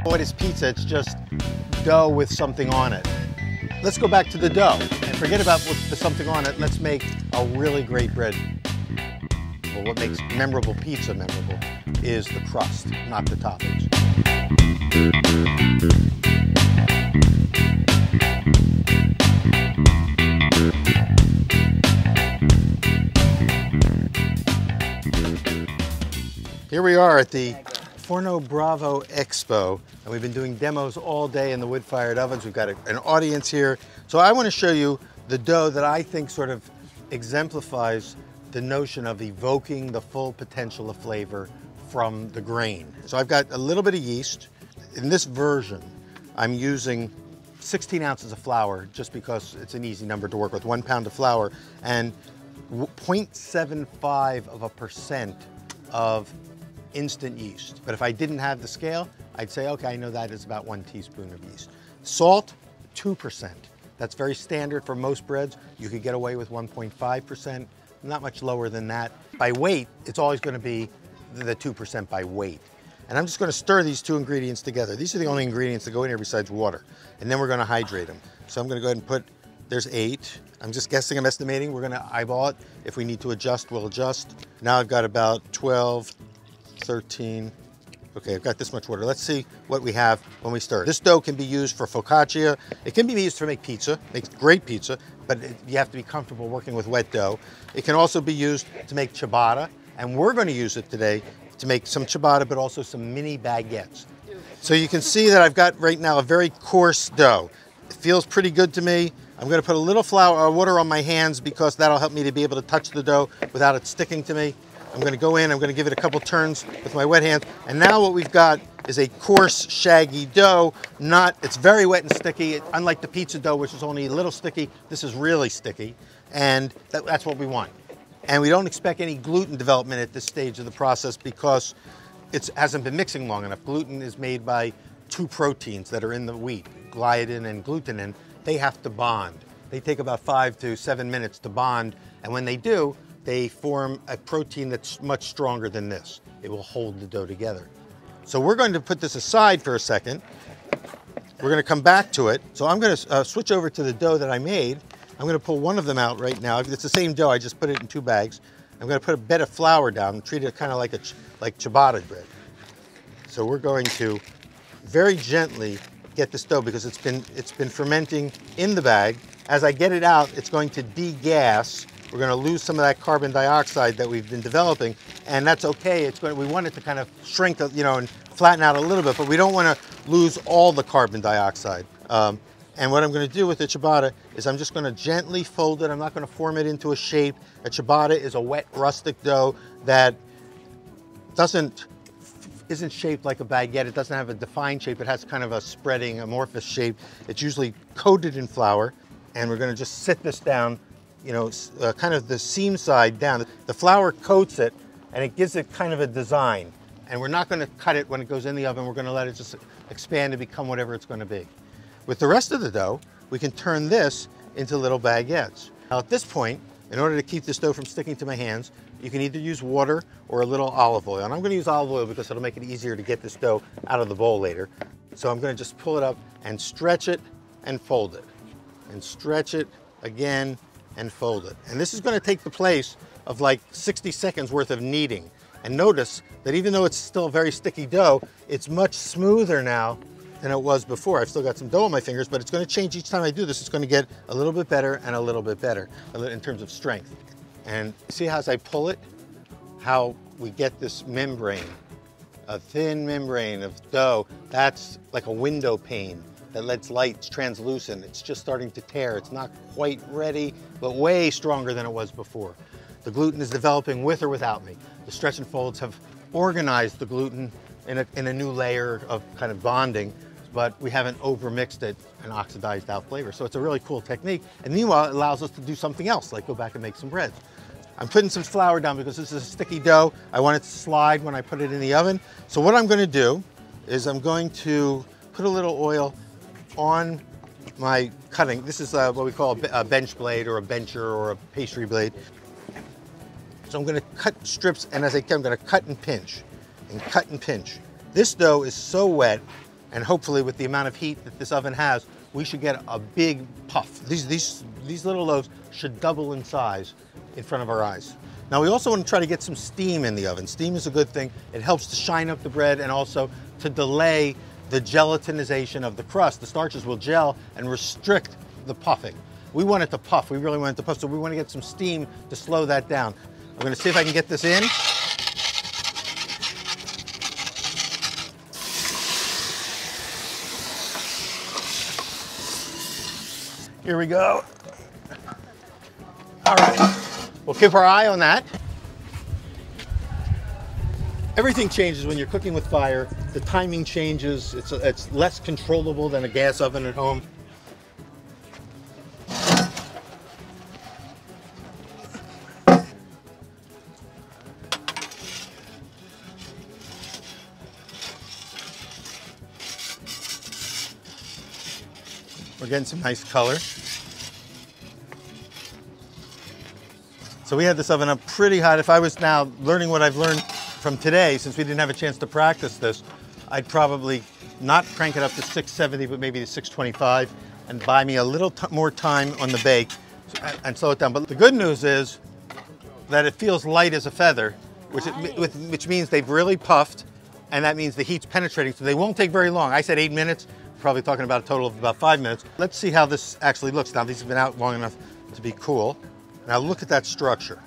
What is pizza? It's just dough with something on it. Let's go back to the dough and forget about the something on it. Let's make a really great bread. Well, what makes memorable pizza memorable is the crust, not the toppings. Here we are at the Forno Bravo Expo, and we've been doing demos all day in the wood-fired ovens. We've got an audience here. So I want to show you the dough that I think sort of exemplifies the notion of evoking the full potential of flavor from the grain. So I've got a little bit of yeast. In this version, I'm using 16 ounces of flour just because it's an easy number to work with, 1 pound of flour, and 0.75% of instant yeast. But if I didn't have the scale, I'd say, okay, I know that is about 1 teaspoon of yeast. Salt, 2%. That's very standard for most breads. You could get away with 1.5%, not much lower than that. By weight, it's always going to be the 2% by weight. And I'm just going to stir these two ingredients together. These are the only ingredients that go in here besides water. And then we're going to hydrate them. So I'm going to go ahead and put, there's 8. I'm just guessing, I'm estimating. We're going to eyeball it. If we need to adjust, we'll adjust. Now I've got about 12, 13. Okay, I've got this much water. Let's see what we have when we stir. This dough can be used for focaccia. It can be used to make pizza, makes great pizza, but you have to be comfortable working with wet dough. It can also be used to make ciabatta, and we're going to use it today to make some ciabatta, but also some mini baguettes. So you can see that I've got right now a very coarse dough. It feels pretty good to me. I'm going to put a little water on my hands because that'll help me to be able to touch the dough without it sticking to me. I'm going to go in, I'm going to give it a couple turns with my wet hands, and now what we've got is a coarse, shaggy dough. It's very wet and sticky. Unlike the pizza dough, which is only a little sticky, this is really sticky, and that's what we want. And we don't expect any gluten development at this stage of the process because it hasn't been mixing long enough. Gluten is made by 2 proteins that are in the wheat, gliadin and glutenin. They have to bond. They take about 5 to 7 minutes to bond, and when they do, they form a protein that's much stronger than this. It will hold the dough together. So we're going to put this aside for a second. We're going to come back to it. So I'm going to switch over to the dough that I made. I'm going to pull one of them out right now. It's the same dough, I just put it in 2 bags. I'm going to put a bed of flour down and treat it kind of like ciabatta bread. So we're going to very gently get this dough because it's been fermenting in the bag. As I get it out, it's going to degas. We're going to lose some of that carbon dioxide that we've been developing, and that's okay. We want it to kind of shrink, and flatten out a little bit, but we don't want to lose all the carbon dioxide. And what I'm going to do with the ciabatta is I'm just going to gently fold it. I'm not going to form it into a shape. A ciabatta is a wet, rustic dough that isn't shaped like a baguette. It doesn't have a defined shape. It has kind of a spreading, amorphous shape. It's usually coated in flour, and we're going to just sit this down, kind of the seam side down. The flour coats it, and it gives it kind of a design. And we're not going to cut it when it goes in the oven. We're going to let it just expand and become whatever it's going to be. With the rest of the dough, we can turn this into little baguettes. Now at this point, in order to keep this dough from sticking to my hands, you can either use water or a little olive oil. And I'm going to use olive oil because it'll make it easier to get this dough out of the bowl later. So I'm going to just pull it up and stretch it and fold it. And stretch it again and fold it. And this is going to take the place of like 60 seconds worth of kneading. And notice that even though it's still a very sticky dough, it's much smoother now than it was before. I've still got some dough on my fingers, but it's going to change each time I do this. It's going to get a little bit better and a little bit better in terms of strength. And see how as I pull it, how we get this membrane, a thin membrane of dough. That's like a window pane that lets light. It's translucent. It's just starting to tear. It's not quite ready, but way stronger than it was before. The gluten is developing with or without me. The stretch and folds have organized the gluten in a new layer of kind of bonding, but we haven't overmixed it and oxidized out flavor. So it's a really cool technique. And meanwhile, it allows us to do something else, like go back and make some bread. I'm putting some flour down because this is a sticky dough. I want it to slide when I put it in the oven. So what I'm going to do is I'm going to put a little oil on my cutting. This is what we call a bench blade or a bencher or a pastry blade. So I'm gonna cut strips, and as I can, I'm gonna cut and pinch, and cut and pinch. This dough is so wet, and hopefully with the amount of heat that this oven has, we should get a big puff. These little loaves should double in size in front of our eyes. Now we also want to try to get some steam in the oven. Steam is a good thing. It helps to shine up the bread and also to delay the gelatinization of the crust. The starches will gel and restrict the puffing. We want it to puff. We really want it to puff, so we want to get some steam to slow that down. I'm going to see if I can get this in. Here we go. All right, we'll keep our eye on that. Everything changes when you're cooking with fire. The timing changes. It's less controllable than a gas oven at home. We're getting some nice color. So we had this oven up pretty hot. If I was now learning what I've learned from today, since we didn't have a chance to practice this, I'd probably not crank it up to 670, but maybe to 625, and buy me a little more time on the bake and slow it down. But the good news is that it feels light as a feather, which means they've really puffed, and that means the heat's penetrating, so they won't take very long. I said 8 minutes. Probably talking about a total of about 5 minutes. Let's see how this actually looks. Now these have been out long enough to be cool. Now look at that structure.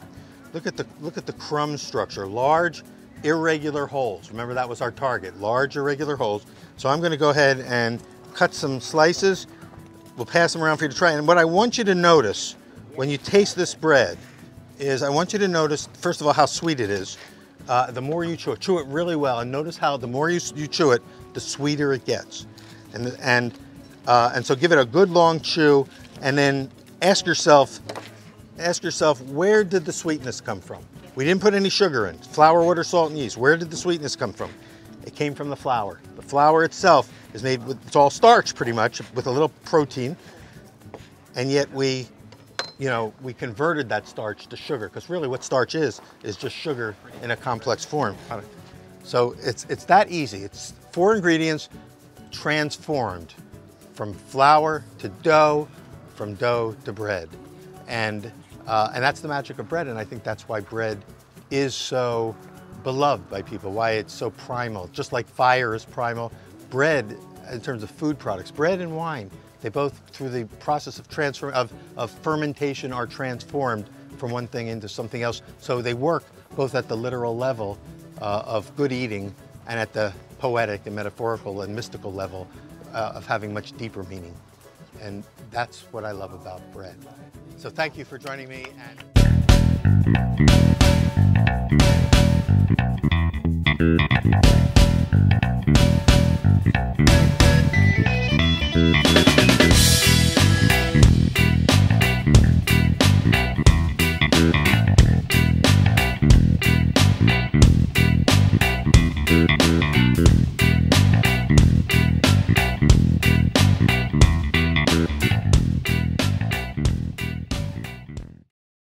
Look at the crumb structure. Large, irregular holes. Remember that was our target, large irregular holes. So I'm gonna go ahead and cut some slices. We'll pass them around for you to try. And what I want you to notice when you taste this bread is I want you to notice, first of all, how sweet it is. The more you chew it really well, and notice how the more you chew it, the sweeter it gets. And so give it a good long chew, and then ask yourself, where did the sweetness come from? We didn't put any sugar in. Flour, water, salt, and yeast. Where did the sweetness come from? It came from the flour. The flour itself is made with, it's all starch pretty much, with a little protein, and yet we converted that starch to sugar, because really what starch is just sugar in a complex form. So it's that easy. It's 4 ingredients, transformed from flour to dough, from dough to bread. And that's the magic of bread, and I think that's why bread is so beloved by people, why it's so primal. Just like fire is primal, bread, in terms of food products, bread and wine, they both, through the process of fermentation, are transformed from one thing into something else. So they work both at the literal level of good eating and at the poetic and metaphorical and mystical level of having much deeper meaning. And that's what I love about bread. So thank you for joining me. And